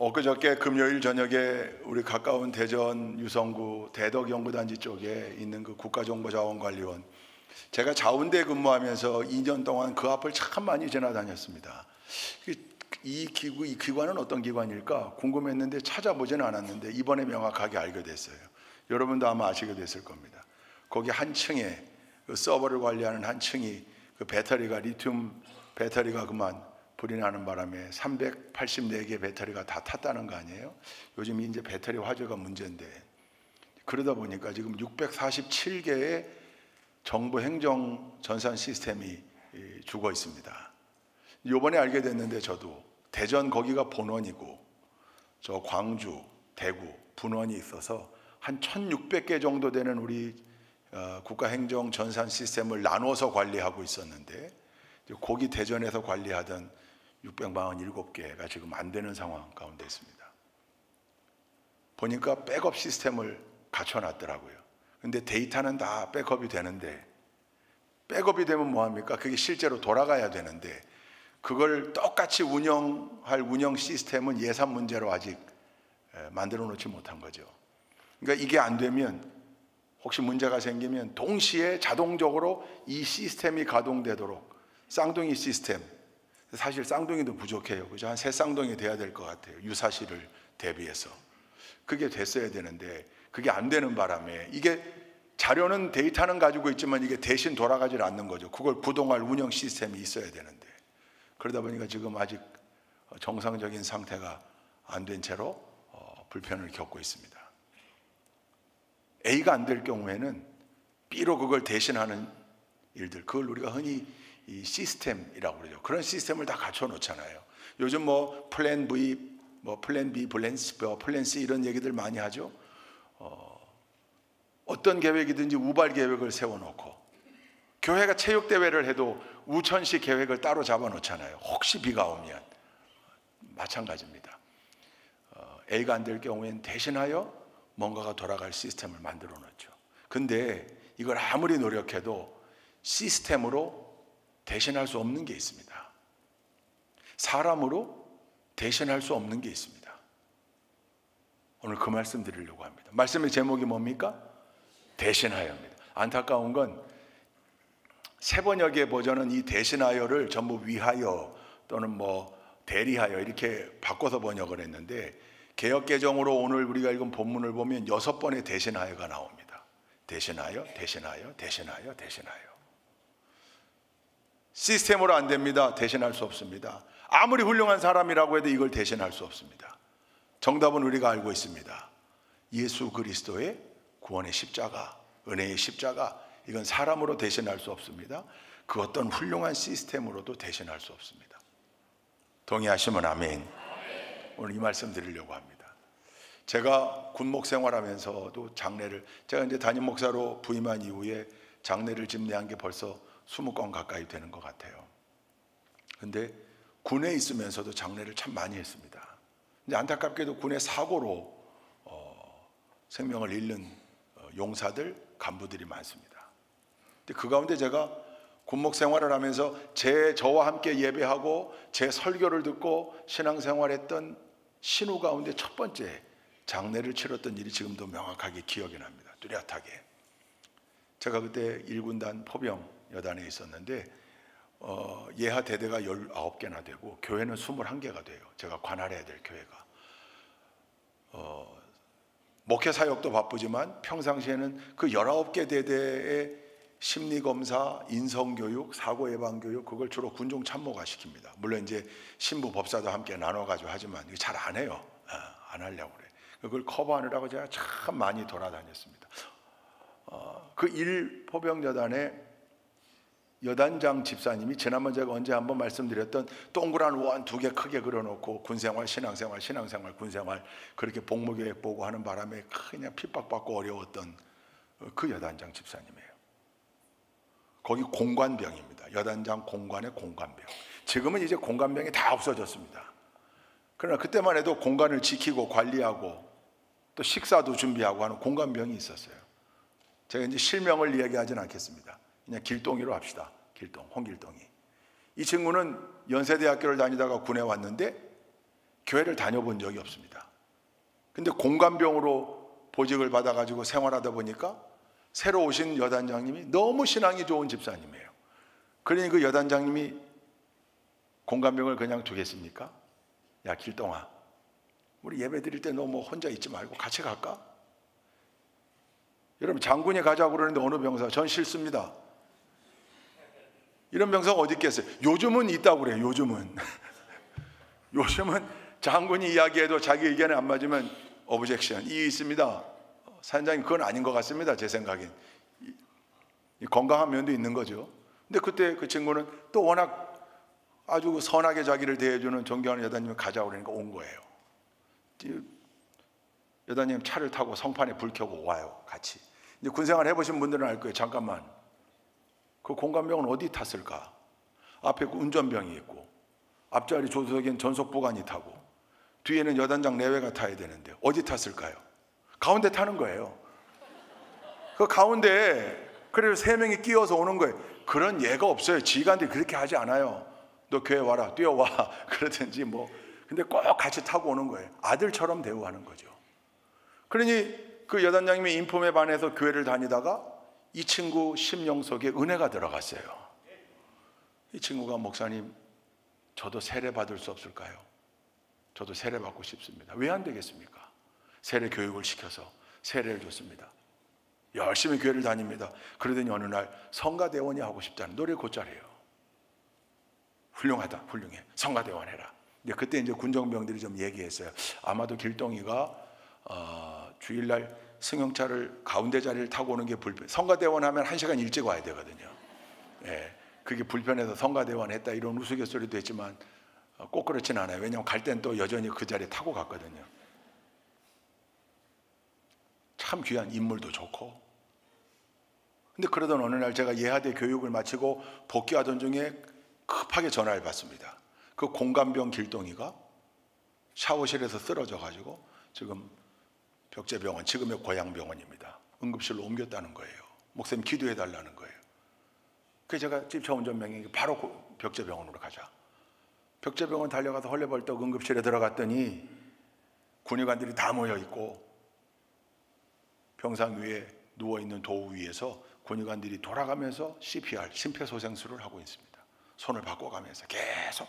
엊그저께 금요일 저녁에 우리 가까운 대전 유성구 대덕연구단지 쪽에 있는 그 국가정보자원관리원, 제가 자운대 근무하면서 2년 동안 그 앞을 참 많이 지나다녔습니다. 이 기관은 어떤 기관일까 궁금했는데 찾아보지는 않았는데 이번에 명확하게 알게 됐어요. 여러분도 아마 아시게 됐을 겁니다. 거기 한 층에 그 서버를 관리하는 한 층이 그 배터리가 리튬 배터리가 그만 불이 나는 바람에 384개 배터리가 다 탔다는 거 아니에요? 요즘 이제 배터리 화재가 문제인데, 그러다 보니까 지금 647개의 정부 행정 전산 시스템이 죽어 있습니다. 요번에 알게 됐는데, 저도 대전 거기가 본원이고 저 광주, 대구 분원이 있어서 한 1600개 정도 되는 우리 국가행정 전산 시스템을 나눠서 관리하고 있었는데, 거기 대전에서 관리하던 647개가 지금 안 되는 상황 가운데 있습니다. 보니까 백업 시스템을 갖춰놨더라고요. 근데 데이터는 다 백업이 되는데, 백업이 되면 뭐합니까? 그게 실제로 돌아가야 되는데, 그걸 똑같이 운영할 운영 시스템은 예산 문제로 아직 만들어 놓지 못한 거죠. 그러니까 이게 안 되면 혹시 문제가 생기면 동시에 자동적으로 이 시스템이 가동되도록 쌍둥이 시스템, 사실 쌍둥이도 부족해요. 그죠? 한 3쌍둥이 돼야 될 것 같아요. 유사시를 대비해서. 그게 됐어야 되는데 그게 안 되는 바람에, 이게 자료는 데이터는 가지고 있지만 이게 대신 돌아가질 않는 거죠. 그걸 구동할 운영 시스템이 있어야 되는데, 그러다 보니까 지금 아직 정상적인 상태가 안 된 채로 불편을 겪고 있습니다. A가 안 될 경우에는 B로 그걸 대신하는 일들, 그걸 우리가 흔히 이 시스템이라고 그러죠. 그런 시스템을 다 갖춰 놓잖아요. 요즘 뭐 플랜 V, 뭐 플랜 B, 플랜 C 이런 얘기들 많이 하죠. 어떤 계획이든지 우발 계획을 세워놓고, 교회가 체육대회를 해도 우천시 계획을 따로 잡아놓잖아요. 혹시 비가 오면. 마찬가지입니다. A가 안 될 경우에는 대신하여 뭔가가 돌아갈 시스템을 만들어 놓죠. 근데 이걸 아무리 노력해도 시스템으로 대신할 수 없는 게 있습니다. 사람으로 대신할 수 없는 게 있습니다. 오늘 그 말씀 드리려고 합니다. 말씀의 제목이 뭡니까? 대신하여입니다. 안타까운 건 세 번역의 버전은 이 대신하여를 전부 위하여 또는 뭐 대리하여 이렇게 바꿔서 번역을 했는데, 개역개정으로 오늘 우리가 읽은 본문을 보면 6번의 대신하여가 나옵니다. 대신하여, 대신하여, 대신하여, 대신하여. 시스템으로 안 됩니다. 대신할 수 없습니다. 아무리 훌륭한 사람이라고 해도 이걸 대신할 수 없습니다. 정답은 우리가 알고 있습니다. 예수 그리스도의 구원의 십자가, 은혜의 십자가, 이건 사람으로 대신할 수 없습니다. 그 어떤 훌륭한 시스템으로도 대신할 수 없습니다. 동의하시면 아멘. 오늘 이 말씀 드리려고 합니다. 제가 군목 생활하면서도 장례를, 제가 이제 담임 목사로 부임한 이후에 장례를 집례한 게 벌써 20건 가까이 되는 것 같아요. 근데 군에 있으면서도 장례를 참 많이 했습니다. 근데 안타깝게도 군의 사고로 생명을 잃는 용사들, 간부들이 많습니다. 근데 그 가운데 제가 군목 생활을 하면서 저와 함께 예배하고 제 설교를 듣고 신앙생활했던 신우 가운데 첫 번째 장례를 치렀던 일이 지금도 명확하게 기억이 납니다. 뚜렷하게. 제가 그때 1군단 포병 여단에 있었는데 예하 대대가 19개나 되고 교회는 21개가 돼요. 제가 관할해야 될 교회가. 목회 사역도 바쁘지만 평상시에는 그 19개 대대의 심리검사, 인성교육, 사고예방교육, 그걸 주로 군종 참모가 시킵니다. 물론 이제 신부 법사도 함께 나눠가지고 하지만 잘 안 해요. 안 하려고 그래. 그걸 커버하느라고 제가 참 많이 돌아다녔습니다. 그 1포병여단의 여단장 집사님이, 지난번 제가 언제 한번 말씀드렸던 동그란 원 2개 크게 그려놓고 군생활, 신앙생활, 신앙생활, 군생활 그렇게 복무계획 보고 하는 바람에 그냥 핍박받고 어려웠던 그 여단장 집사님이에요. 거기 공관병입니다. 여단장 공관의 공관병. 지금은 이제 공관병이 다 없어졌습니다. 그러나 그때만 해도 공관을 지키고 관리하고 또 식사도 준비하고 하는 공관병이 있었어요. 제가 이제 실명을 이야기하진 않겠습니다. 그냥 길동이로 합시다. 길동, 홍길동이. 이 친구는 연세대학교를 다니다가 군에 왔는데 교회를 다녀본 적이 없습니다. 근데 공관병으로 보직을 받아가지고 생활하다 보니까 새로 오신 여단장님이 너무 신앙이 좋은 집사님이에요. 그러니 그 여단장님이 공관병을 그냥 두겠습니까? 야, 길동아, 우리 예배 드릴 때 너 뭐 혼자 있지 말고 같이 갈까? 여러분, 장군이 가자고 그러는데 어느 병사? 전 싫습니다. 이런 병사가 어디 있겠어요? 요즘은 있다고 그래요. 요즘은 장군이 이야기해도 자기 의견에 안 맞으면 오브젝션, 이의 있습니다. 사장님, 그건 아닌 것 같습니다. 제 생각엔. 건강한 면도 있는 거죠. 근데 그때 그 친구는 또 워낙 아주 선하게 자기를 대해주는 존경하는 여단님이 가자고 그러니까 온 거예요. 여단님 차를 타고 성판에 불 켜고 와요, 같이. 이제 군생활 해보신 분들은 알 거예요. 잠깐만, 그 공관병은 어디 탔을까? 앞에 운전병이 있고, 앞자리 조수석엔 전속부관이 타고, 뒤에는 여단장 내외가 타야 되는데 어디 탔을까요? 가운데 타는 거예요. 그 가운데, 그래서 3명이 끼어서 오는 거예요. 그런 예가 없어요. 지휘관들이 그렇게 하지 않아요. 너 교회 와라, 뛰어와 그러든지 뭐. 근데 꼭 같이 타고 오는 거예요. 아들처럼 대우하는 거죠. 그러니 그 여단장님이 인품에 반해서 교회를 다니다가 이 친구 심령 속에 은혜가 들어갔어요. 이 친구가, 목사님, 저도 세례 받을 수 없을까요? 저도 세례 받고 싶습니다. 왜 안 되겠습니까? 세례 교육을 시켜서 세례를 줬습니다. 열심히 교회를 다닙니다. 그러더니 어느 날 성가대원이 하고 싶다는 노래 곧잘해요. 훌륭하다, 훌륭해. 성가대원 해라. 그때 이제 군정병들이 좀 얘기했어요. 아마도 길동이가 주일날 승용차를 가운데 자리를 타고 오는 게 불편. 성가대원 하면 1시간 일찍 와야 되거든요. 예, 그게 불편해서 성가대원 했다, 이런 우스갯소리도 했지만 꼭 그렇진 않아요. 왜냐하면 갈 땐 또 여전히 그 자리에 타고 갔거든요. 참 귀한 인물도 좋고. 근데 그러던 어느 날 제가 예하대 교육을 마치고 복귀하던 중에 급하게 전화를 받습니다. 그 공관병 길동이가 샤워실에서 쓰러져 가지고 지금 벽제병원, 지금의 고향병원입니다. 응급실로 옮겼다는 거예요. 목사님 기도해 달라는 거예요. 그래서 제가 집차 운전병에게 바로 벽제병원으로 가자. 벽제병원 달려가서 헐레벌떡 응급실에 들어갔더니 군의관들이 다 모여 있고 병상 위에 누워있는 도우 위에서 군의관들이 돌아가면서 CPR, 심폐소생술을 하고 있습니다. 손을 바꿔가면서 계속.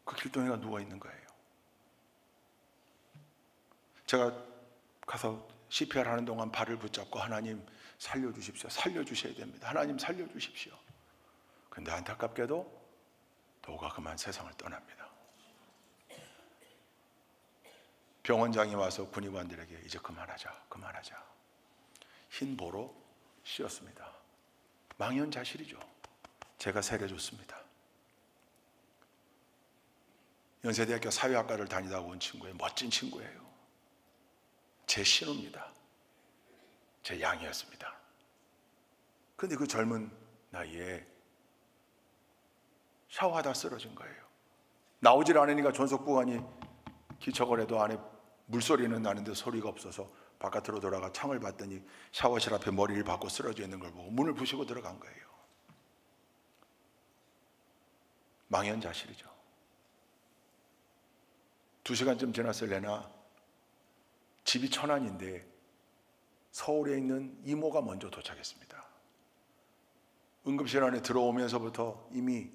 그 길동이가 누워있는 거예요. 제가 가서 CPR 하는 동안 발을 붙잡고, 하나님 살려주십시오. 살려주셔야 됩니다. 하나님 살려주십시오. 근데 안타깝게도 도우가 그만 세상을 떠납니다. 병원장이 와서 군의관들에게 이제 그만하자. 흰 보로 씌웠습니다. 망연자실이죠. 제가 세례 줬습니다. 연세대학교 사회학과를 다니다가 온 친구예요. 멋진 친구예요. 제 신우입니다. 제 양이었습니다. 근데 그 젊은 나이에 샤워하다 쓰러진 거예요. 나오질 않으니까 전속부관이 기척을 해도 안에 물소리는 나는데 소리가 없어서 바깥으로 돌아가 창을 봤더니 샤워실 앞에 머리를 박고 쓰러져 있는 걸 보고 문을 부시고 들어간 거예요. 망연자실이죠. 2시간쯤 지났을래나 집이 천안인데 서울에 있는 이모가 먼저 도착했습니다. 응급실 안에 들어오면서부터 이미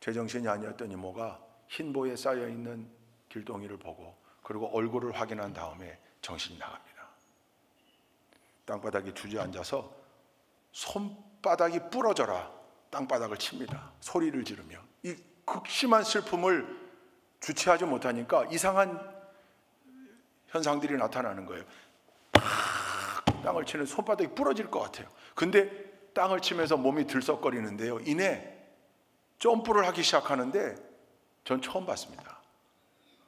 제정신이 아니었던 이모가 흰보에 쌓여있는 길동이를 보고, 그리고 얼굴을 확인한 다음에 정신이 나갑니다. 땅바닥에 주저앉아서 손바닥이 부러져라 땅바닥을 칩니다. 소리를 지르며. 이 극심한 슬픔을 주체하지 못하니까 이상한 현상들이 나타나는 거예요. 땅을 치는 손바닥이 부러질 것 같아요. 근데 땅을 치면서 몸이 들썩거리는데요, 이내 점프를 하기 시작하는데 전 처음 봤습니다.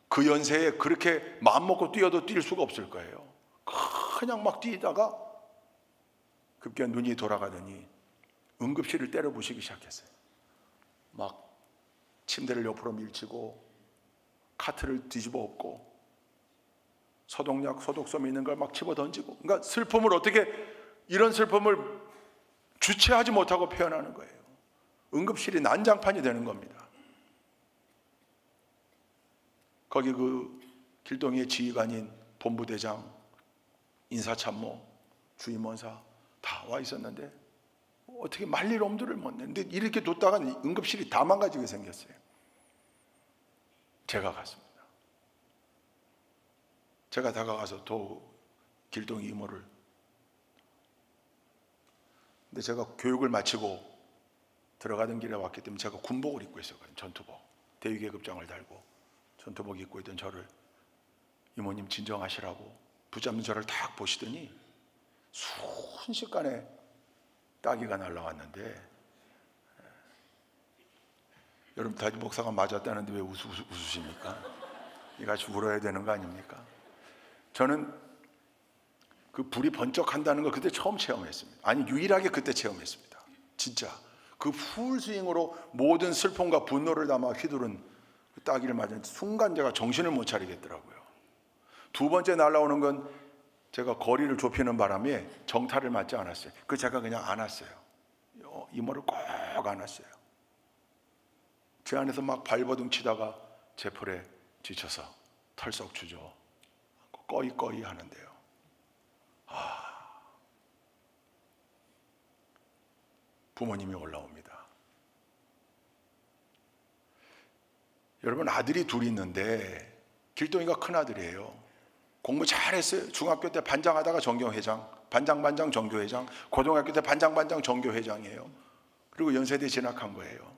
그 연세에 그렇게 마음먹고 뛰어도 뛸 수가 없을 거예요. 그냥 막 뛰다가 급기야 눈이 돌아가더니 응급실을 때려부시기 시작했어요. 막 침대를 옆으로 밀치고 카트를 뒤집어 엎고 소독약, 소독솜 있는 걸 막 집어던지고, 그러니까 슬픔을 어떻게, 이런 슬픔을 주체하지 못하고 표현하는 거예요. 응급실이 난장판이 되는 겁니다. 거기 그 길동이의 지휘관인 본부대장, 인사참모, 주임원사 다 와 있었는데 어떻게 말릴 엄두를 못 내는데 이렇게 뒀다가 응급실이 다 망가지게 생겼어요. 제가 갔습니다. 제가 다가가서 길동이 이모를, 근데 제가 교육을 마치고 들어가던 길에 왔기 때문에 제가 군복을 입고 있었거든요. 전투복, 대위계급장을 달고 전투복 입고 있던 저를 이모님 진정하시라고 붙잡는 저를 딱 보시더니 순식간에 따기가 날라왔는데, 여러분 담임 목사가 맞았다는데 왜 웃으십니까? 이같이 울어야 되는 거 아닙니까? 저는 그 불이 번쩍한다는 걸 그때 처음 체험했습니다. 아니, 유일하게 그때 체험했습니다. 진짜 그 풀스윙으로 모든 슬픔과 분노를 담아 휘두른 그 따기를 맞은 순간 제가 정신을 못 차리겠더라고요. 두 번째 날라오는 건 제가 거리를 좁히는 바람에 정타를 맞지 않았어요. 제가 그냥 안았어요. 이모를 꼭 안았어요. 제 안에서 막 발버둥 치다가 제 폴에 지쳐서 털썩 주저 꺼이 하는데요. 부모님이 올라옵니다. 여러분, 아들이 둘이 있는데 길동이가 큰 아들이에요. 공부 잘했어요. 중학교 때 반장하다가 전교회장, 반장 전교회장, 고등학교 때 반장 전교회장이에요. 그리고 연세대 진학한 거예요.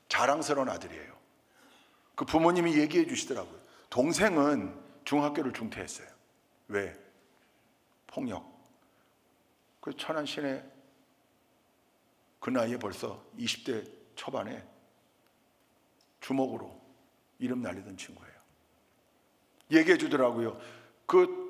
자랑스러운 아들이에요. 그 부모님이 얘기해 주시더라고요. 동생은 중학교를 중퇴했어요. 왜? 폭력. 그 천안 시내 그 나이에 벌써 20대 초반에 주먹으로 이름 날리던 친구예요. 얘기해 주더라고요. 그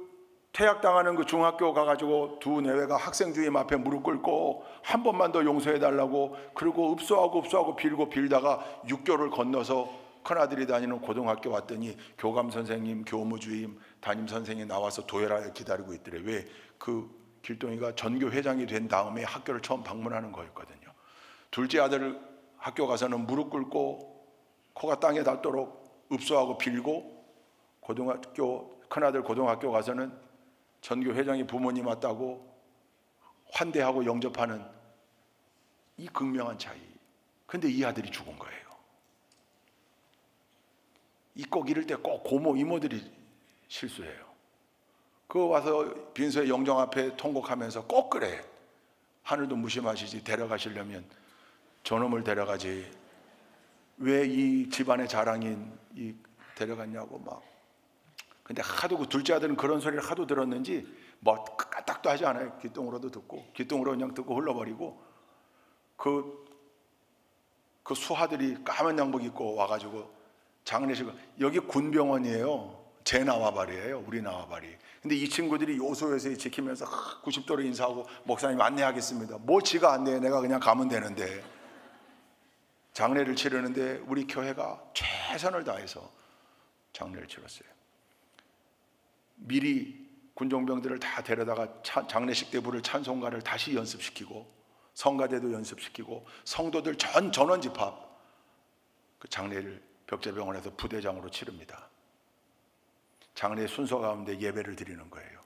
퇴학당하는 그 중학교 가가지고 두 내외가 학생 주임 앞에 무릎 꿇고 한 번만 더 용서해 달라고, 그리고 읍소하고 빌다가 육교를 건너서 큰아들이 다니는 고등학교 왔더니 교감 선생님, 교무주임, 담임 선생이 나와서 도열하여 기다리고 있더래. 왜? 그 길동이가 전교 회장이 된 다음에 학교를 처음 방문하는 거였거든요. 둘째 아들 학교 가서는 무릎 꿇고 코가 땅에 닿도록 읍소하고 빌고, 큰아들 고등학교 가서는 전교 회장이 부모님 왔다고 환대하고 영접하는 이 극명한 차이. 근데 이 아들이 죽은 거예요. 이 꼭 이럴 때 꼭 고모 이모들이 실수해요. 그거 와서 빈소의 영정 앞에 통곡하면서 꼭 그래. 하늘도 무심하시지, 데려가시려면 저놈을 데려가지 왜 이 집안의 자랑인 이 데려갔냐고 막. 근데 하도 그 둘째 아들은 그런 소리를 하도 들었는지 뭐 까딱도 하지 않아요. 귀뚱으로도 듣고, 귀뚱으로 그냥 듣고 흘러버리고, 그 수하들이 까만 양복 입고 와가지고 장례식, 여기 군병원이에요. 제 나와바리예요. 우리 나와바리. 근데 이 친구들이 요소요소 지키면서 90도로 인사하고, 목사님 안내하겠습니다. 뭐 지가 안내해, 내가 그냥 가면 되는데. 장례를 치르는데 우리 교회가 최선을 다해서 장례를 치렀어요. 미리 군종병들을 다 데려다가 장례식 때 부를 찬송가를 다시 연습시키고, 성가대도 연습시키고, 성도들 전원 집합 그 장례를 벽제병원에서 부대장으로 치릅니다. 장례 순서 가운데 예배를 드리는 거예요.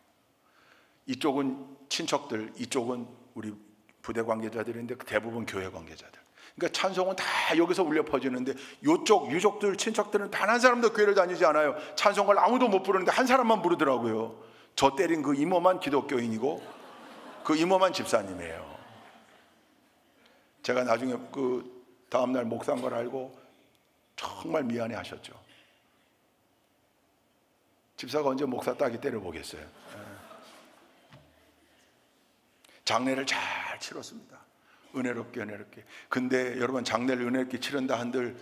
이쪽은 친척들, 이쪽은 우리 부대 관계자들인데 대부분 교회 관계자들. 그러니까 찬송은 다 여기서 울려 퍼지는데 이쪽 유족들, 친척들은 단 한 사람도 교회를 다니지 않아요. 찬송을 아무도 못 부르는데 한 사람만 부르더라고요. 저 때린 그 이모만 기독교인이고 그 이모만 집사님이에요. 제가 나중에 그 다음날 목사인 걸 알고 정말 미안해 하셨죠. 집사가 언제 목사 따기 때려보겠어요. 장례를 잘 치렀습니다. 은혜롭게. 근데 여러분, 장례를 은혜롭게 치른다 한들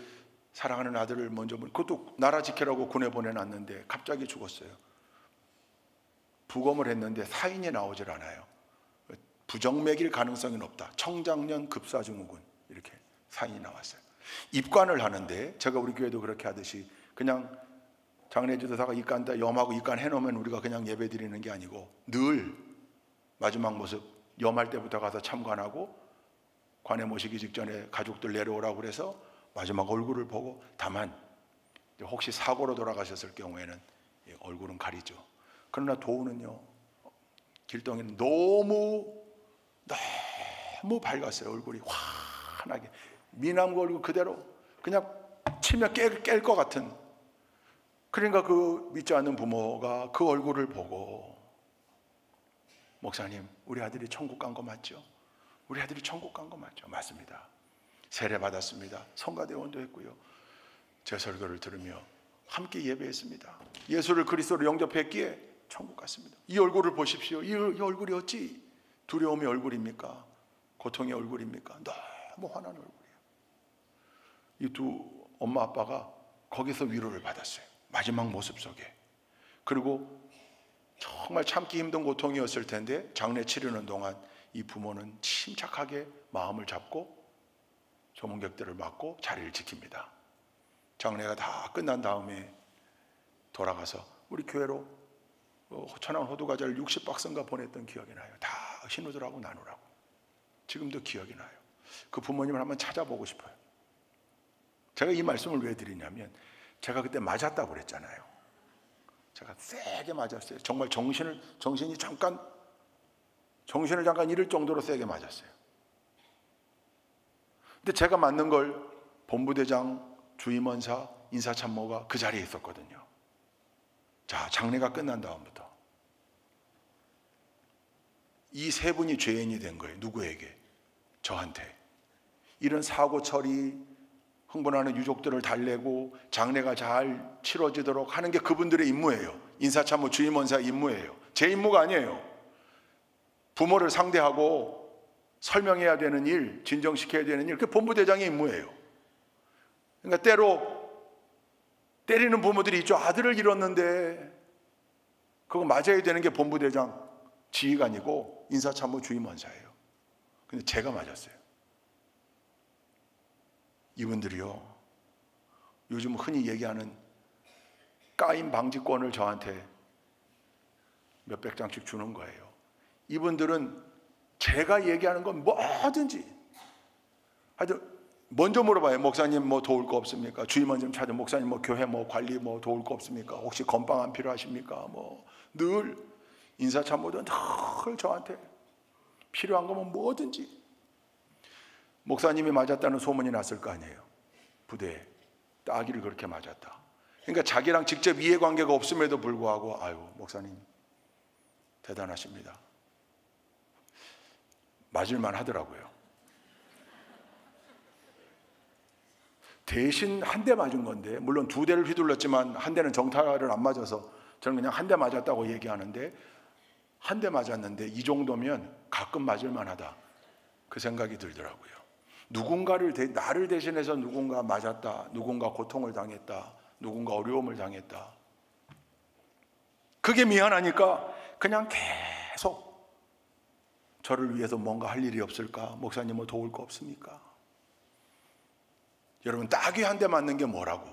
사랑하는 아들을 먼저 그것도 나라 지키라고 군에 보내놨는데 갑자기 죽었어요. 부검을 했는데 사인이 나오질 않아요. 부정맥일 가능성이 높다. 청장년 급사증후군, 이렇게 사인이 나왔어요. 입관을 하는데 제가 우리 교회도 그렇게 하듯이 그냥 장례지도사가 입관, 염하고 입관 해놓으면 우리가 그냥 예배 드리는 게 아니고 늘 마지막 모습 염할 때부터 가서 참관하고, 관에 모시기 직전에 가족들 내려오라고 그래서 마지막 얼굴을 보고, 다만 혹시 사고로 돌아가셨을 경우에는 얼굴은 가리죠. 그러나 도우는요, 길동이는 너무 밝았어요. 얼굴이 환하게. 미남고 얼굴 그대로 그냥 치면 깰 것 같은. 그러니까 그 믿지 않는 부모가 그 얼굴을 보고, 목사님, 우리 아들이 천국 간 거 맞죠? 우리 아들이 천국 간 거 맞죠? 맞습니다. 세례 받았습니다. 성가대원도 했고요. 제 설교를 들으며 함께 예배했습니다. 예수를 그리스도로 영접했기에 천국 갔습니다. 이 얼굴을 보십시오. 이 얼굴이 어찌 두려움의 얼굴입니까? 고통의 얼굴입니까? 너무 환한 얼굴이에요. 이 두 엄마 아빠가 거기서 위로를 받았어요. 마지막 모습 속에. 그리고 정말 참기 힘든 고통이었을 텐데 장례 치르는 동안 이 부모는 침착하게 마음을 잡고 조문객들을 맞고 자리를 지킵니다. 장례가 다 끝난 다음에 돌아가서 우리 교회로 천안 호두과자를 60박스인가 보냈던 기억이 나요. 다 신우들하고 나누라고. 지금도 기억이 나요. 그 부모님을 한번 찾아보고 싶어요. 제가 이 말씀을 왜 드리냐면, 제가 그때 맞았다고 그랬잖아요. 제가 세게 맞았어요. 정말 정신을 잠깐 잃을 정도로 세게 맞았어요. 근데 제가 맞는 걸 본부대장, 주임원사, 인사참모가 그 자리에 있었거든요. 자, 장례가 끝난 다음부터 이 세 분이 죄인이 된 거예요. 누구에게? 저한테. 이런 사고 처리, 흥분하는 유족들을 달래고 장례가 잘 치러지도록 하는 게 그분들의 임무예요. 인사참모, 주임원사 임무예요. 제 임무가 아니에요. 부모를 상대하고 설명해야 되는 일, 진정시켜야 되는 일, 그게 본부대장의 임무예요. 그러니까 때로 때리는 부모들이 있죠. 아들을 잃었는데 그거 맞아야 되는 게 본부대장 지휘관이고 인사참모 주임원사예요. 근데 제가 맞았어요. 이분들이요, 요즘 흔히 얘기하는 까임 방지권을 저한테 몇백 장씩 주는 거예요. 이분들은 제가 얘기하는 건 뭐든지, 하여튼 먼저 물어봐요. 목사님 뭐 도울 거 없습니까? 주임원 좀 찾아. 목사님 뭐 교회 뭐 관리 뭐 도울 거 없습니까? 혹시 건빵 안 필요하십니까? 뭐 늘 인사참모든 늘 저한테 필요한 거면 뭐든지. 목사님이 맞았다는 소문이 났을 거 아니에요. 부대에 따귀를 그렇게 맞았다. 그러니까 자기랑 직접 이해관계가 없음에도 불구하고, 아유 목사님 대단하십니다. 맞을만 하더라고요. 대신 한 대 맞은 건데, 물론 두 대를 휘둘렀지만 한 대는 정타를 안 맞아서 저는 그냥 한 대 맞았다고 얘기하는데, 한 대 맞았는데 이 정도면 가끔 맞을만 하다, 그 생각이 들더라고요. 나를 대신해서 누군가 맞았다, 누군가 고통을 당했다, 누군가 어려움을 당했다, 그게 미안하니까 그냥 계속 저를 위해서 뭔가 할 일이 없을까? 목사님을 도울 거 없습니까? 여러분, 따귀 한 대 맞는 게 뭐라고?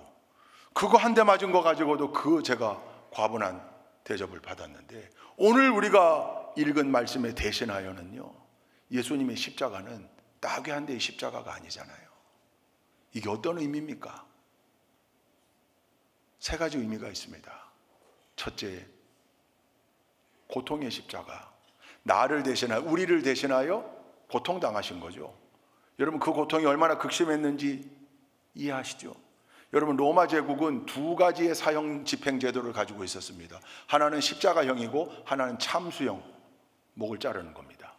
그거 한 대 맞은 거 가지고도 제가 과분한 대접을 받았는데, 오늘 우리가 읽은 말씀에 대신하여는요, 예수님의 십자가는 따귀 한 대의 십자가가 아니잖아요. 이게 어떤 의미입니까? 세 가지 의미가 있습니다. 첫째, 고통의 십자가. 나를 대신하여, 우리를 대신하여 고통당하신 거죠. 여러분, 그 고통이 얼마나 극심했는지 이해하시죠? 여러분, 로마 제국은 두 가지의 사형 집행 제도를 가지고 있었습니다. 하나는 십자가형이고 하나는 참수형, 목을 자르는 겁니다.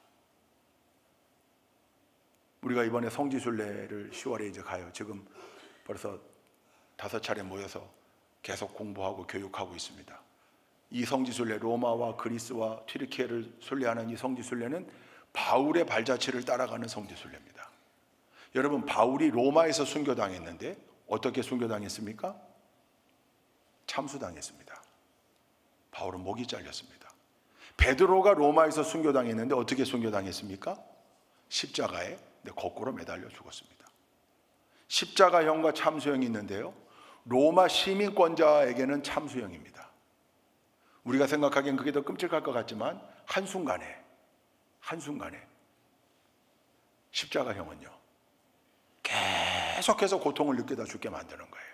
우리가 이번에 성지순례를 10월에 이제 가요. 지금 벌써 5차례 모여서 계속 공부하고 교육하고 있습니다. 이 성지순례, 로마와 그리스와 튀르키예를 순례하는 이 성지순례는 바울의 발자취를 따라가는 성지순례입니다. 여러분, 바울이 로마에서 순교당했는데 어떻게 순교당했습니까? 참수당했습니다. 바울은 목이 잘렸습니다. 베드로가 로마에서 순교당했는데 어떻게 순교당했습니까? 십자가에 거꾸로 매달려 죽었습니다. 십자가형과 참수형이 있는데요, 로마 시민권자에게는 참수형입니다. 우리가 생각하기엔 그게 더 끔찍할 것 같지만 한순간에 십자가형은요, 계속해서 고통을 느끼다 죽게 만드는 거예요.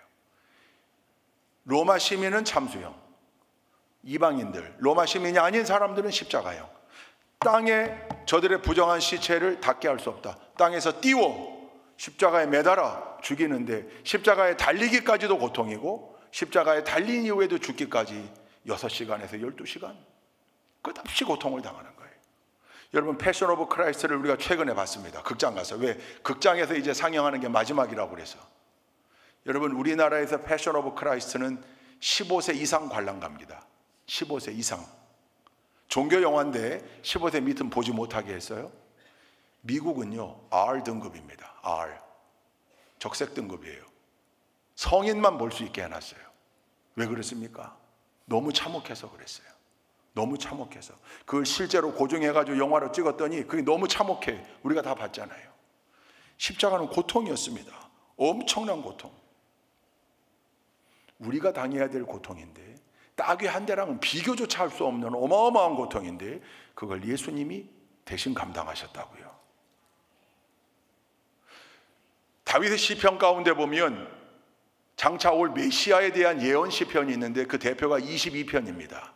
로마 시민은 참수형, 이방인들, 로마 시민이 아닌 사람들은 십자가형. 땅에 저들의 부정한 시체를 닿게 할 수 없다. 땅에서 띄워 십자가에 매달아 죽이는데, 십자가에 달리기까지도 고통이고 십자가에 달린 이후에도 죽기까지 6시간에서 12시간 끝없이 고통을 당하는 거예요. 여러분, 패션 오브 크라이스트를 우리가 최근에 봤습니다. 극장 가서. 왜? 극장에서 이제 상영하는 게 마지막이라고 그래서. 여러분, 우리나라에서 패션 오브 크라이스트는 15세 이상 관람갑니다. 15세 이상. 종교 영화인데 15세 밑은 보지 못하게 했어요. 미국은요, R 등급입니다. R. 적색 등급이에요. 성인만 볼 수 있게 해놨어요. 왜 그랬습니까? 너무 참혹해서 그랬어요. 너무 참혹해서. 그걸 실제로 고증해가지고 영화로 찍었더니 그게 너무 참혹해. 우리가 다 봤잖아요. 십자가는 고통이었습니다. 엄청난 고통. 우리가 당해야 될 고통인데, 따귀 한 대랑은 비교조차 할 수 없는 어마어마한 고통인데, 그걸 예수님이 대신 감당하셨다고요. 다윗의 시편 가운데 보면 장차 올 메시아에 대한 예언 시편이 있는데, 그 대표가 22편입니다.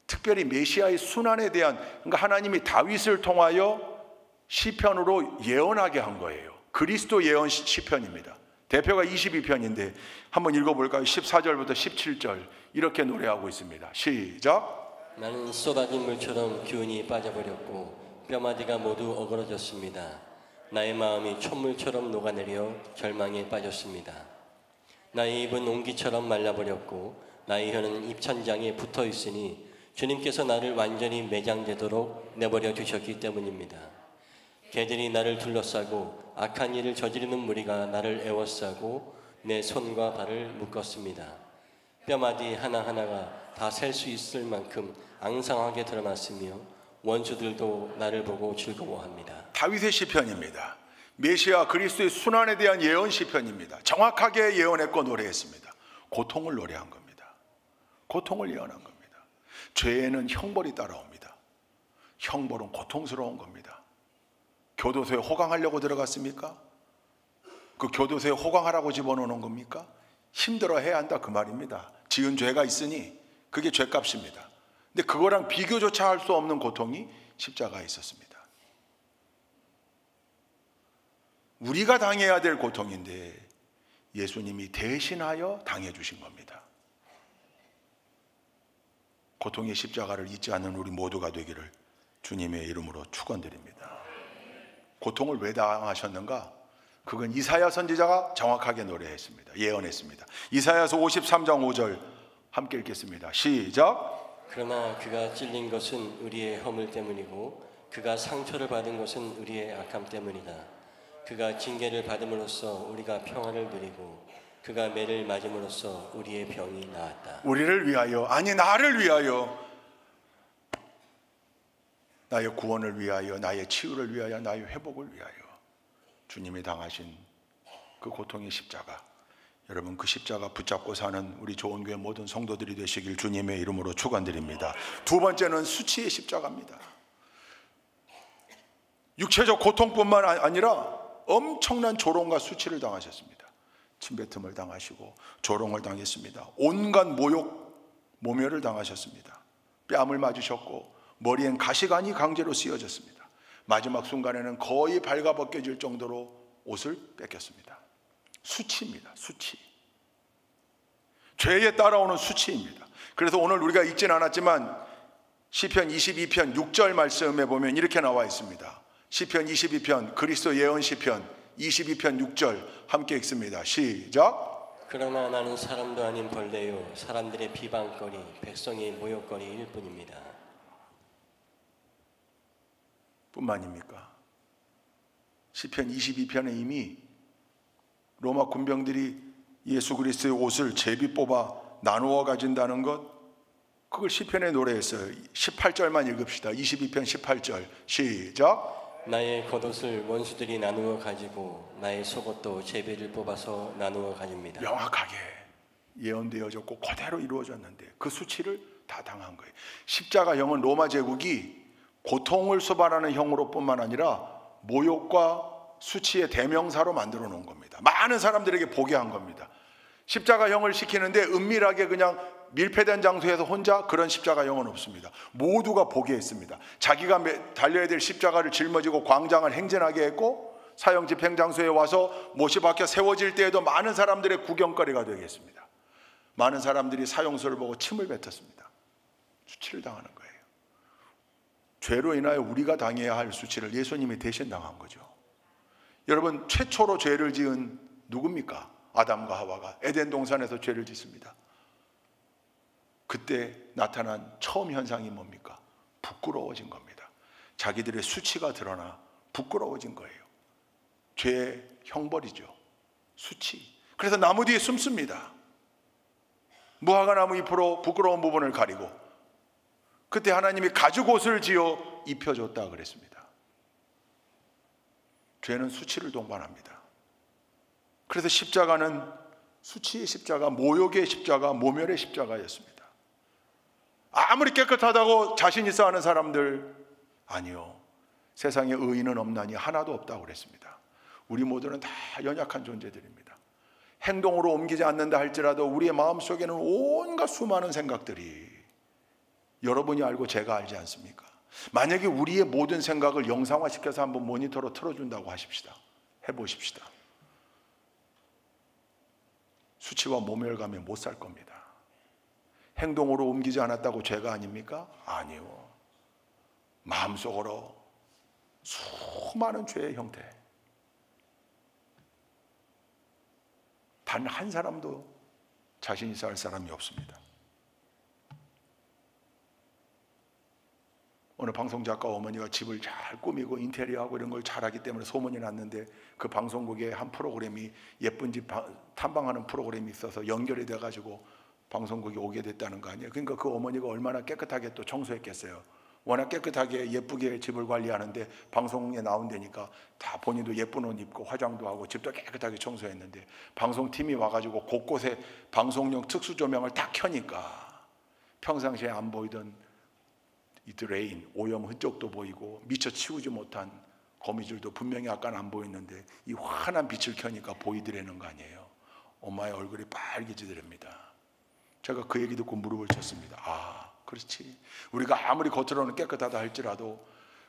특별히 메시아의 순환에 대한, 그러니까 하나님이 다윗을 통하여 시편으로 예언하게 한 거예요. 그리스도 예언 시편입니다. 대표가 22편인데 한번 읽어볼까요? 14절부터 17절 이렇게 노래하고 있습니다. 시작. 나는 쏟아진 물처럼 기운이 빠져버렸고 뼈마디가 모두 어그러졌습니다. 나의 마음이 촛물처럼 녹아내려 절망에 빠졌습니다. 나의 입은 옹기처럼 말라버렸고 나의 혀는 입천장에 붙어 있으니 주님께서 나를 완전히 매장되도록 내버려 두셨기 때문입니다. 개들이 나를 둘러싸고 악한 일을 저지르는 무리가 나를 에워싸고 내 손과 발을 묶었습니다. 뼈마디 하나하나가 다 셀 수 있을 만큼 앙상하게 드러났으며 원수들도 나를 보고 즐거워합니다. 다윗의 시편입니다. 메시아 그리스도의 순환에 대한 예언 시편입니다. 정확하게 예언했고 노래했습니다. 고통을 노래한 겁니다. 고통을 예언한 겁니다. 죄에는 형벌이 따라옵니다. 형벌은 고통스러운 겁니다. 교도소에 호강하려고 들어갔습니까? 그 교도소에 호강하라고 집어넣는 겁니까? 힘들어해야 한다 그 말입니다. 지은 죄가 있으니 그게 죄값입니다. 근데 그거랑 비교조차 할 수 없는 고통이 십자가에 있었습니다. 우리가 당해야 될 고통인데 예수님이 대신하여 당해주신 겁니다. 고통의 십자가를 잊지 않는 우리 모두가 되기를 주님의 이름으로 축원드립니다. 고통을 왜 당하셨는가? 그건 이사야 선지자가 정확하게 노래했습니다. 예언했습니다. 이사야서 53장 5절 함께 읽겠습니다. 시작. 그러나 그가 찔린 것은 우리의 허물 때문이고 그가 상처를 받은 것은 우리의 악함 때문이다. 그가 징계를 받음으로써 우리가 평화를 누리고 그가 매를 맞음으로써 우리의 병이 나았다. 우리를 위하여, 아니 나를 위하여, 나의 구원을 위하여, 나의 치유를 위하여, 나의 회복을 위하여 주님이 당하신 그 고통의 십자가, 여러분 그 십자가 붙잡고 사는 우리 좋은교회 모든 성도들이 되시길 주님의 이름으로 축원드립니다. 두 번째는 수치의 십자가입니다. 육체적 고통뿐만 아니라 엄청난 조롱과 수치를 당하셨습니다. 침뱉음을 당하시고 조롱을 당했습니다. 온갖 모욕, 모멸을 당하셨습니다. 뺨을 맞으셨고 머리엔 가시관이 강제로 씌워졌습니다. 마지막 순간에는 거의 발가벗겨질 정도로 옷을 뺏겼습니다. 수치입니다. 수치. 죄에 따라오는 수치입니다. 그래서 오늘 우리가 읽진 않았지만 시편 22편 6절 말씀에 보면 이렇게 나와 있습니다. 시편 22편 그리스도 예언 시편 22편 6절 함께 읽습니다. 시작. 그러나 나는 사람도 아닌 벌레요 사람들의 비방거리 백성의 모욕거리일 뿐입니다. 뿐만입니까? 시편 22편에 이미 로마 군병들이 예수 그리스도의 옷을 제비 뽑아 나누어 가진다는 것, 그걸 시편에 노래했어요. 18절만 읽읍시다. 22편 18절 시작. 나의 겉옷을 원수들이 나누어 가지고 나의 속옷도 제비를 뽑아서 나누어 가집니다. 명확하게 예언되어졌고 그대로 이루어졌는데 그 수치를 다 당한 거예요. 십자가형은 로마 제국이 고통을 수반하는 형으로 뿐만 아니라 모욕과 수치의 대명사로 만들어 놓은 겁니다. 많은 사람들에게 보게 한 겁니다. 십자가형을 시키는데 은밀하게 그냥 밀폐된 장소에서 혼자, 그런 십자가형은 없습니다. 모두가 보게 했습니다. 자기가 달려야 될 십자가를 짊어지고 광장을 행진하게 했고, 사형 집행 장소에 와서 못이 박혀 세워질 때에도 많은 사람들의 구경거리가 되겠습니다. 많은 사람들이 사형수를 보고 침을 뱉었습니다. 수치를 당하는 거예요. 죄로 인하여 우리가 당해야 할 수치를 예수님이 대신 당한 거죠. 여러분, 최초로 죄를 지은 누굽니까? 아담과 하와가 에덴 동산에서 죄를 짓습니다. 그때 나타난 처음 현상이 뭡니까? 부끄러워진 겁니다. 자기들의 수치가 드러나 부끄러워진 거예요. 죄의 형벌이죠. 수치. 그래서 나무 뒤에 숨습니다. 무화과 나무 잎으로 부끄러운 부분을 가리고, 그때 하나님이 가죽옷을 지어 입혀줬다 그랬습니다. 죄는 수치를 동반합니다. 그래서 십자가는 수치의 십자가, 모욕의 십자가, 모멸의 십자가였습니다. 아무리 깨끗하다고 자신 있어 하는 사람들, 아니요, 세상에 의인은 없나니 하나도 없다고 그랬습니다. 우리 모두는 다 연약한 존재들입니다. 행동으로 옮기지 않는다 할지라도 우리의 마음속에는 온갖 수많은 생각들이, 여러분이 알고 제가 알지 않습니까? 만약에 우리의 모든 생각을 영상화시켜서 한번 모니터로 틀어준다고 하십시다. 해보십시다. 수치와 모멸감에 못 살 겁니다. 행동으로 옮기지 않았다고 죄가 아닙니까? 아니요. 마음속으로 수많은 죄의 형태, 단 한 사람도 자신 있어 할 사람이 없습니다. 어느 방송작가 어머니가 집을 잘 꾸미고 인테리어하고 이런 걸 잘하기 때문에 소문이 났는데, 그 방송국에 한 프로그램이, 예쁜 집 탐방하는 프로그램이 있어서 연결이 돼가지고 방송국에 오게 됐다는 거 아니에요. 그러니까 그 어머니가 얼마나 깨끗하게 또 청소했겠어요. 워낙 깨끗하게 예쁘게 집을 관리하는데 방송에 나온다니까 다 본인도 예쁜 옷 입고 화장도 하고 집도 깨끗하게 청소했는데, 방송팀이 와가지고 곳곳에 방송용 특수 조명을 다 켜니까 평상시에 안 보이던 이 드레인, 오염 흔적도 보이고 미처 치우지 못한 거미줄도 분명히 아까는 안 보였는데 이 환한 빛을 켜니까 보이더라는 거 아니에요. 엄마의 얼굴이 빨개지더랍니다. 제가 그 얘기 듣고 무릎을 쳤습니다. 아, 그렇지. 우리가 아무리 겉으로는 깨끗하다 할지라도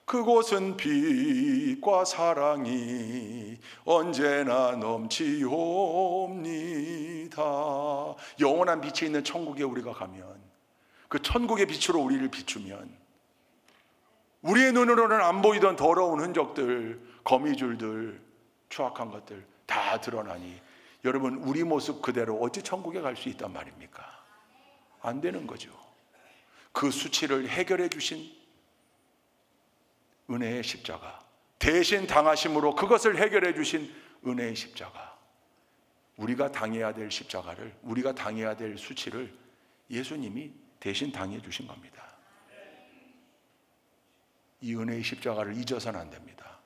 그곳은 빛과 사랑이 언제나 넘치옵니다. 영원한 빛이 있는 천국에 우리가 가면, 그 천국의 빛으로 우리를 비추면, 우리의 눈으로는 안 보이던 더러운 흔적들, 거미줄들, 추악한 것들 다 드러나니, 여러분, 우리 모습 그대로 어찌 천국에 갈 수 있단 말입니까? 안 되는 거죠. 그 수치를 해결해 주신 은혜의 십자가, 대신 당하심으로 그것을 해결해 주신 은혜의 십자가, 우리가 당해야 될 십자가를, 우리가 당해야 될 수치를 예수님이 대신 당해 주신 겁니다. 이 은혜의 십자가를 잊어서는 안 됩니다.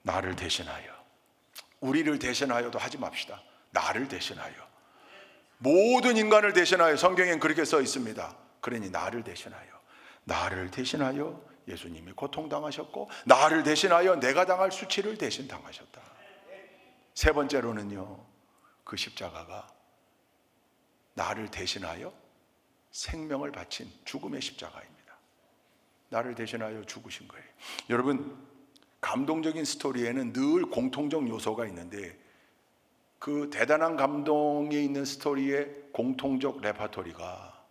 나를 대신하여, 우리를 대신하여도 하지 맙시다. 나를 대신하여, 모든 인간을 대신하여, 성경엔 그렇게 써 있습니다. 그러니 나를 대신하여, 나를 대신하여 예수님이 고통당하셨고, 나를 대신하여 내가 당할 수치를 대신 당하셨다. 세 번째로는요, 그 십자가가 나를 대신하여 생명을 바친 죽음의 십자가입니다. 나를 대신하여 죽으신 거예요. 여러분, 감동적인 스토리에는 늘 공통적 요소가 있는데, 그 대단한 감동에 있는 스토리의 공통적 레파토리가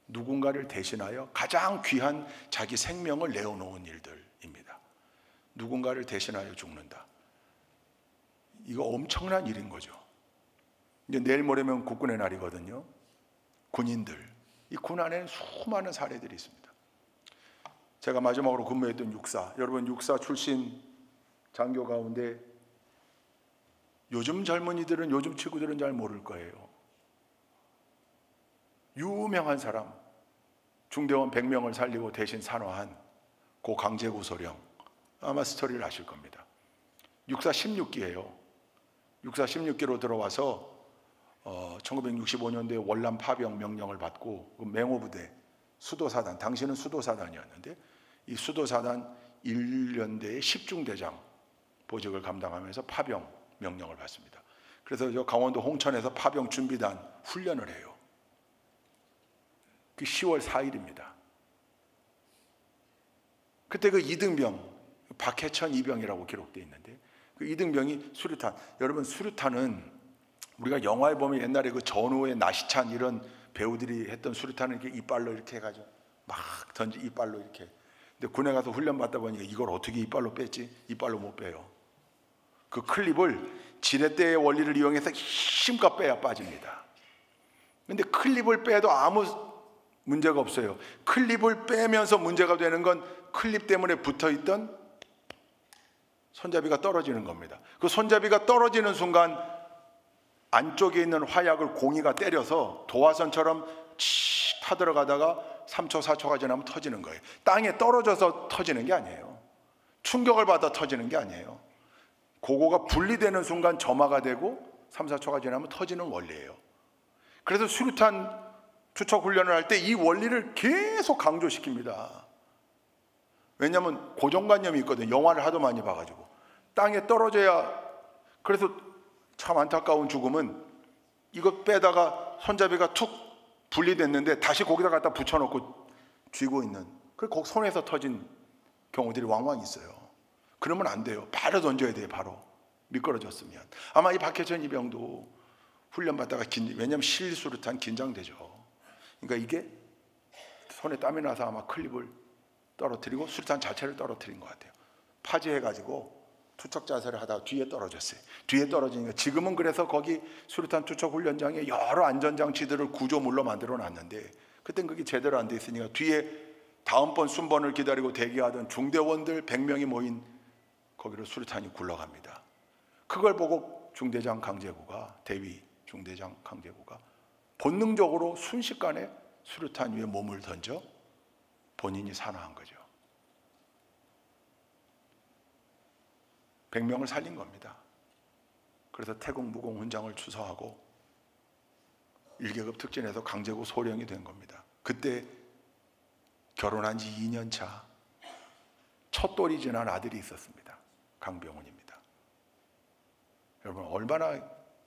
누군가를 대신하여 가장 귀한 자기 생명을 내어놓은 일들입니다. 누군가를 대신하여 죽는다. 이거 엄청난 일인 거죠. 이제 내일 모레면 국군의 날이거든요. 군인들, 이 군 안에는 수많은 사례들이 있습니다. 제가 마지막으로 근무했던 육사, 여러분 육사 출신 장교 가운데 요즘 젊은이들은, 요즘 친구들은 잘 모를 거예요. 유명한 사람, 중대원 100명을 살리고 대신 산화한 고 강제구 소령, 아마 스토리를 아실 겁니다. 육사 16기예요. 육사 16기로 들어와서 1965년도에 월남 파병 명령을 받고 그 맹호부대 수도사단, 당시는 수도사단이었는데 이 수도사단 1년대의 10중대장 보직을 감당하면서 파병 명령을 받습니다. 그래서 저 강원도 홍천에서 파병 준비단 훈련을 해요. 그 10월 4일입니다. 그때 그 이등병, 박해천 이병이라고 기록되어 있는데, 그 이등병이 수류탄, 여러분 수류탄은 우리가 영화에 보면 옛날에 그 전우의 나시찬 이런 배우들이 했던 수류탄은 이렇게 이빨로 이렇게 해가지고 막 던지, 이빨로 이렇게. 근데 군에 가서 훈련 받다 보니까 이걸 어떻게 이빨로 뺐지? 이빨로 못 빼요. 그 클립을 지렛대의 원리를 이용해서 힘껏 빼야 빠집니다. 근데 클립을 빼도 아무 문제가 없어요. 클립을 빼면서 문제가 되는 건 클립 때문에 붙어있던 손잡이가 떨어지는 겁니다. 그 손잡이가 떨어지는 순간 안쪽에 있는 화약을 공이가 때려서 도화선처럼 치 타들어가다가 3초, 4초가 지나면 터지는 거예요. 땅에 떨어져서 터지는 게 아니에요. 충격을 받아 터지는 게 아니에요. 그거가 분리되는 순간 점화가 되고 3, 4초가 지나면 터지는 원리예요. 그래서 수류탄 투척 훈련을 할 때 이 원리를 계속 강조시킵니다. 왜냐하면 고정관념이 있거든요. 영화를 하도 많이 봐가지고 땅에 떨어져야. 그래서 참 안타까운 죽음은 이거 빼다가 손잡이가 툭 분리됐는데 다시 거기다 갖다 붙여놓고 쥐고 있는, 그 손에서 터진 경우들이 왕왕 있어요. 그러면 안 돼요. 바로 던져야 돼요. 바로 미끄러졌으면. 아마 이 박해천 이병도 훈련 받다가 왜냐하면 실수류탄 긴장되죠. 그러니까 이게 손에 땀이 나서 아마 클립을 떨어뜨리고 수류탄 자체를 떨어뜨린 것 같아요. 파지해가지고 투척 자세를 하다가 뒤에 떨어졌어요. 뒤에 떨어지니까 지금은 그래서 거기 수류탄 투척 훈련장에 여러 안전장치들을 구조물로 만들어 놨는데 그땐 그게 제대로 안 돼 있으니까 뒤에 다음번 순번을 기다리고 대기하던 중대원들 100명이 모인 거기로 수류탄이 굴러갑니다. 그걸 보고 중대장 강제구가, 대위 중대장 강제구가 본능적으로 순식간에 수류탄 위에 몸을 던져 본인이 산화한 거죠. 100명을 살린 겁니다. 그래서 태국 무공 훈장을 추서하고 1계급 특진에서 강제구 소령이 된 겁니다. 그때 결혼한 지 2년 차 첫 돌이 지난 아들이 있었습니다. 강병훈입니다. 여러분 얼마나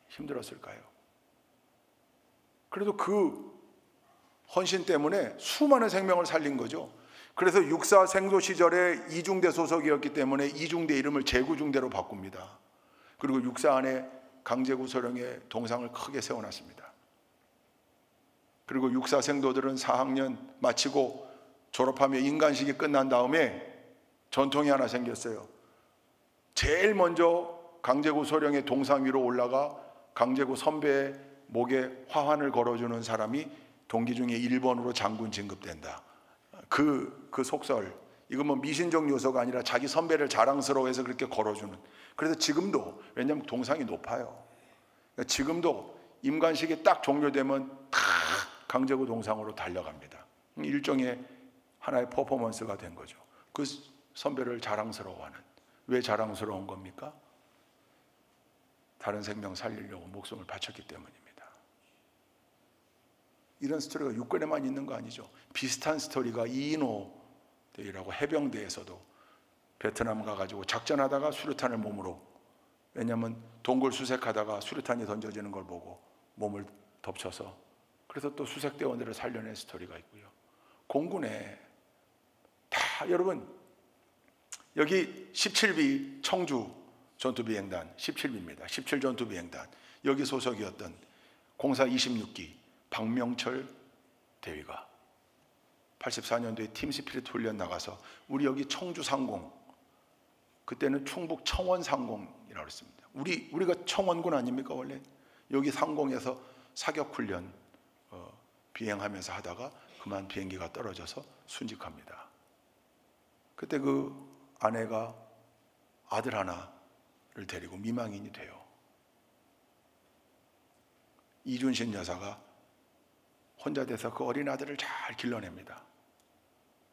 힘들었을까요? 그래도 그 헌신 때문에 수많은 생명을 살린 거죠. 그래서 육사 생소 시절에 이중대 소속이었기 때문에 이중대 이름을 제구중대로 바꿉니다. 그리고 육사 안에 강제구 소령의 동상을 크게 세워놨습니다. 그리고 육사 생도들은 4학년 마치고 졸업하며 인간식이 끝난 다음에 전통이 하나 생겼어요. 제일 먼저 강제구 소령의 동상 위로 올라가 강제구 선배의 목에 화환을 걸어주는 사람이 동기 중에 1번으로 장군 진급된다. 그 속설, 이건 뭐 미신적 요소가 아니라 자기 선배를 자랑스러워해서 그렇게 걸어주는. 그래서 지금도, 왜냐하면 동상이 높아요. 그러니까 지금도 임관식이 딱 종료되면 다 강제구 동상으로 달려갑니다. 일종의 하나의 퍼포먼스가 된 거죠. 그 선배를 자랑스러워하는. 왜 자랑스러운 겁니까? 다른 생명 살리려고 목숨을 바쳤기 때문입니다. 이런 스토리가 육군에만 있는 거 아니죠. 비슷한 스토리가 이인호대라고 해병대에서도 베트남 가가지고 작전하다가 수류탄을 몸으로, 왜냐하면 동굴 수색하다가 수류탄이 던져지는 걸 보고 몸을 덮쳐서, 그래서 또 수색대원들을 살려낸 스토리가 있고요. 공군에 다, 여러분 여기 17비 청주 전투비행단 17비입니다. 17전투비행단 여기 소속이었던 공사 26기 박명철 대위가 84년도에 팀 스피릿 훈련 나가서 우리 여기 청주 상공, 그때는 충북 청원 상공이라고 했습니다. 우리가 청원군 아닙니까 원래? 여기 상공에서 사격 훈련 비행하면서 하다가 그만 비행기가 떨어져서 순직합니다. 그때 그 아내가 아들 하나를 데리고 미망인이 돼요. 이준신 여사가 혼자 돼서 그 어린 아들을 잘 길러냅니다.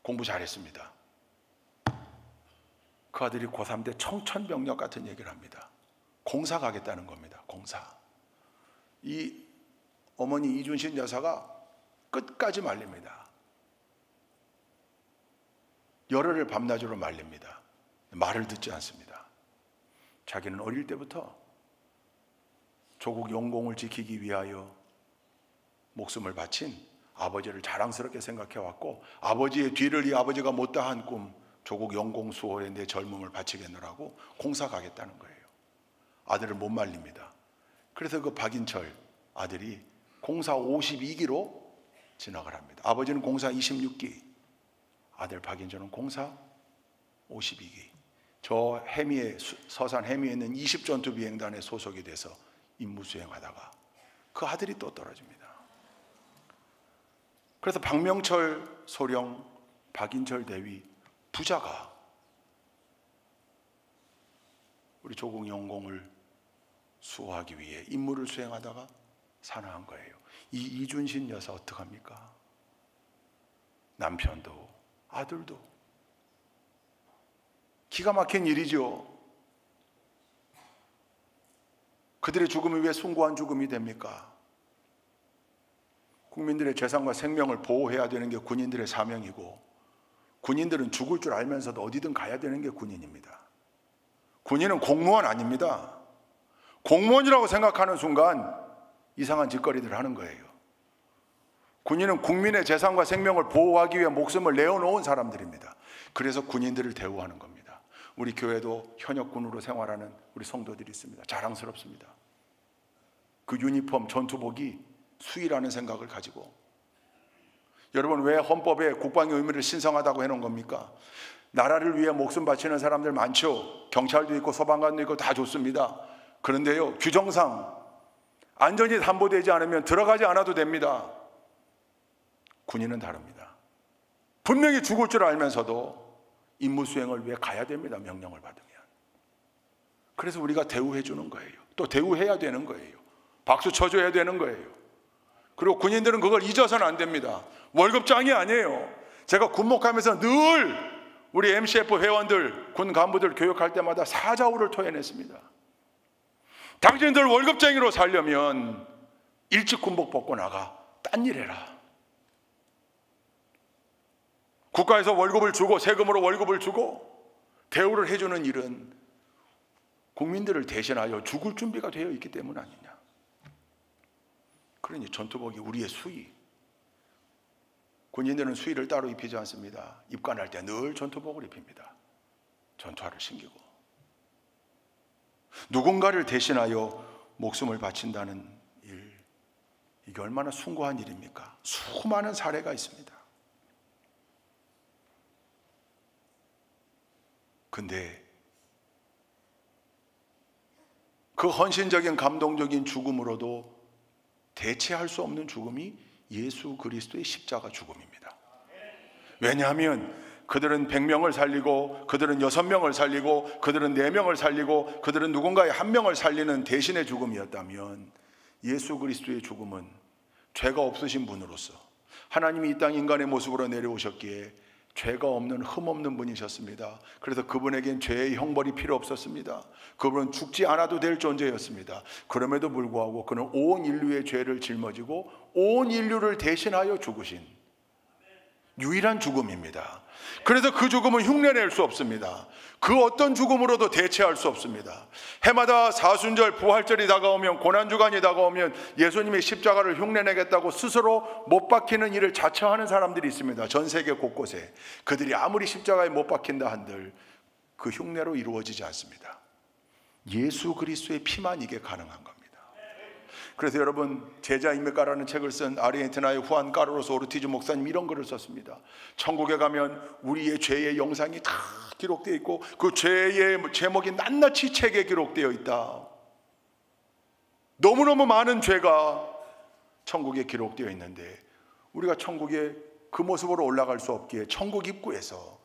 공부 잘했습니다. 그 아들이 고3 때 청천벽력 같은 얘기를 합니다. 공사 가겠다는 겁니다. 공사. 이 어머니 이준신 여사가 끝까지 말립니다. 열흘을 밤낮으로 말립니다. 말을 듣지 않습니다. 자기는 어릴 때부터 조국 영공을 지키기 위하여 목숨을 바친 아버지를 자랑스럽게 생각해 왔고, 아버지의 뒤를 이 아버지가 못다한 꿈, 조국 영공 수호에 내 젊음을 바치겠노라고 공사 가겠다는 거예요. 아들을 못 말립니다. 그래서 그 박인철 아들이 공사 52기로 진학을 합니다. 아버지는 공사 26기, 아들 박인철은 공사 52기. 저 해미에, 서산 해미에 있는 20전투 비행단에 소속이 돼서 임무 수행하다가 그 아들이 또 떨어집니다. 그래서 박명철 소령, 박인철 대위 부자가 우리 조국 영공을 수호하기 위해 임무를 수행하다가 사망한 거예요. 이 이준신 여사 어떡합니까? 남편도 아들도. 기가 막힌 일이죠. 그들의 죽음이 왜 숭고한 죽음이 됩니까? 국민들의 재산과 생명을 보호해야 되는 게 군인들의 사명이고, 군인들은 죽을 줄 알면서도 어디든 가야 되는 게 군인입니다. 군인은 공무원 아닙니다. 공무원이라고 생각하는 순간 이상한 짓거리들을 하는 거예요. 군인은 국민의 재산과 생명을 보호하기 위해 목숨을 내어놓은 사람들입니다. 그래서 군인들을 대우하는 겁니다. 우리 교회도 현역군으로 생활하는 우리 성도들이 있습니다. 자랑스럽습니다. 그 유니폼, 전투복이 수의라는 생각을 가지고. 여러분, 왜 헌법에 국방의 의무를 신성하다고 해놓은 겁니까? 나라를 위해 목숨 바치는 사람들 많죠. 경찰도 있고 소방관도 있고 다 좋습니다. 그런데요, 규정상 안전이 담보되지 않으면 들어가지 않아도 됩니다. 군인은 다릅니다. 분명히 죽을 줄 알면서도 임무 수행을 위해 가야 됩니다. 명령을 받으면. 그래서 우리가 대우해 주는 거예요. 또 대우해야 되는 거예요. 박수 쳐줘야 되는 거예요. 그리고 군인들은 그걸 잊어서는 안 됩니다. 월급장이 아니에요. 제가 군목하면서 늘 우리 MCF 회원들, 군 간부들 교육할 때마다 사자우를 토해냈습니다. 당신들 월급쟁이로 살려면 일찍 군복 벗고 나가 딴 일 해라. 국가에서 월급을 주고 세금으로 월급을 주고 대우를 해주는 일은 국민들을 대신하여 죽을 준비가 되어 있기 때문 아니냐. 그러니 전투복이 우리의 수의. 군인들은 수의를 따로 입히지 않습니다. 입관할 때 늘 전투복을 입힙니다. 전투화를 신기고. 누군가를 대신하여 목숨을 바친다는 일, 이게 얼마나 숭고한 일입니까? 수많은 사례가 있습니다. 근데 그 헌신적인 감동적인 죽음으로도 대체할 수 없는 죽음이 예수 그리스도의 십자가 죽음입니다. 왜냐하면 그들은 100명을 살리고, 그들은 6명을 살리고, 그들은 4명을 살리고, 그들은 누군가의 1명을 살리는 대신의 죽음이었다면, 예수 그리스도의 죽음은 죄가 없으신 분으로서 하나님이 이 땅 인간의 모습으로 내려오셨기에 죄가 없는 흠 없는 분이셨습니다. 그래서 그분에겐 죄의 형벌이 필요 없었습니다. 그분은 죽지 않아도 될 존재였습니다. 그럼에도 불구하고 그는 온 인류의 죄를 짊어지고 온 인류를 대신하여 죽으신 유일한 죽음입니다. 그래서 그 죽음은 흉내낼 수 없습니다. 그 어떤 죽음으로도 대체할 수 없습니다. 해마다 사순절 부활절이 다가오면, 고난주간이 다가오면 예수님의 십자가를 흉내내겠다고 스스로 못 박히는 일을 자처하는 사람들이 있습니다. 전 세계 곳곳에. 그들이 아무리 십자가에 못 박힌다 한들 그 흉내로 이루어지지 않습니다. 예수 그리스도의 피만 이게 가능한 겁니다. 그래서 여러분, 제자입니까라는 책을 쓴 아르헨티나의 후안 카르로스 오르티즈 목사님 이런 글을 썼습니다. 천국에 가면 우리의 죄의 영상이 다 기록되어 있고 그 죄의 제목이 낱낱이 책에 기록되어 있다. 너무너무 많은 죄가 천국에 기록되어 있는데 우리가 천국에 그 모습으로 올라갈 수 없기에 천국 입구에서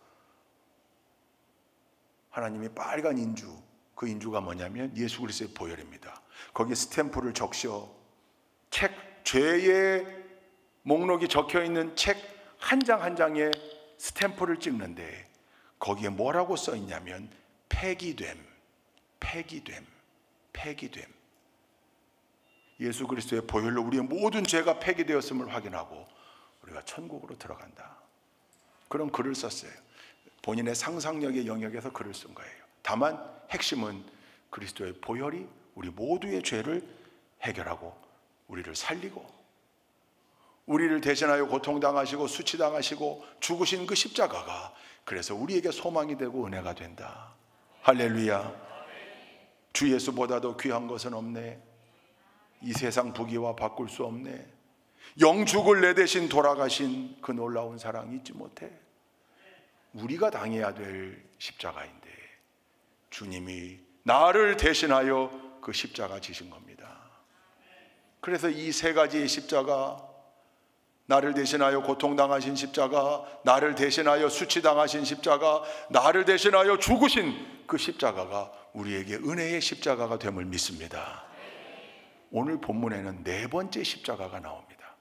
하나님이 빨간 인주, 그 인주가 뭐냐면 예수 그리스도의 보혈입니다. 거기에 스탬프를 적셔 죄의 목록이 적혀있는 책 한 장 한 장에 스탬프를 찍는데 거기에 뭐라고 써 있냐면 폐기됨. 예수 그리스도의 보혈로 우리의 모든 죄가 폐기되었음을 확인하고 우리가 천국으로 들어간다. 그런 글을 썼어요. 본인의 상상력의 영역에서 글을 쓴 거예요. 다만 핵심은 그리스도의 보혈이 우리 모두의 죄를 해결하고 우리를 살리고 우리를 대신하여 고통당하시고 수치당하시고 죽으신 그 십자가가 그래서 우리에게 소망이 되고 은혜가 된다. 할렐루야. 주 예수보다도 귀한 것은 없네. 이 세상 부귀와 바꿀 수 없네. 영죽을 내 대신 돌아가신 그 놀라운 사랑 잊지 못해. 우리가 당해야 될 십자가인데 주님이 나를 대신하여 그 십자가 지신 겁니다. 그래서 이 세 가지의 십자가, 나를 대신하여 고통당하신 십자가, 나를 대신하여 수치당하신 십자가, 나를 대신하여 죽으신 그 십자가가 우리에게 은혜의 십자가가 됨을 믿습니다. 오늘 본문에는 네 번째 십자가가 나옵니다.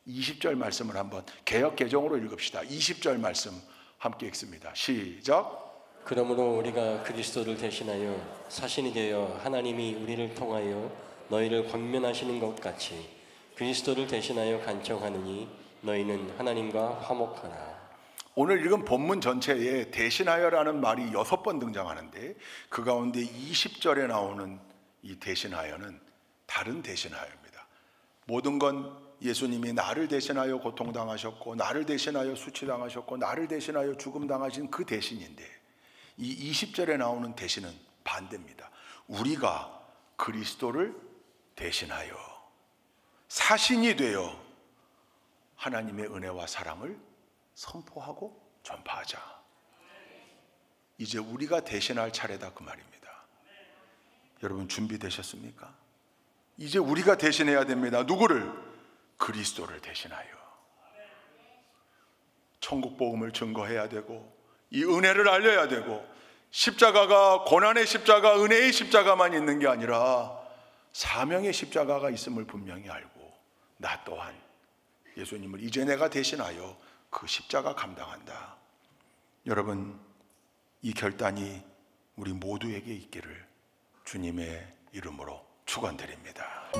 20절 말씀을 한번 개역 개정으로 읽읍시다. 20절 말씀 함께 읽습니다. 시작. 그러므로 우리가 그리스도를 대신하여 사신이 되어 하나님이 우리를 통하여 너희를 권면하시는 것 같이 그리스도를 대신하여 간청하느니 너희는 하나님과 화목하라. 오늘 읽은 본문 전체에 대신하여라는 말이 6번 등장하는데 그 가운데 20절에 나오는 이 대신하여는 다른 대신하여입니다. 모든 건 예수님이 나를 대신하여 고통당하셨고 나를 대신하여 수치당하셨고 나를 대신하여 죽음당하신 그 대신인데 이 20절에 나오는 대신은 반대입니다. 우리가 그리스도를 대신하여 사신이 되어 하나님의 은혜와 사랑을 선포하고 전파하자. 이제 우리가 대신할 차례다 그 말입니다. 여러분 준비되셨습니까? 이제 우리가 대신해야 됩니다. 누구를? 그리스도를 대신하여 천국 복음을 증거해야 되고 이 은혜를 알려야 되고 십자가가 고난의 십자가, 은혜의 십자가만 있는 게 아니라 사명의 십자가가 있음을 분명히 알고 나 또한 예수님을 이제 내가 대신하여 그 십자가 감당한다. 여러분 이 결단이 우리 모두에게 있기를 주님의 이름으로 축원드립니다.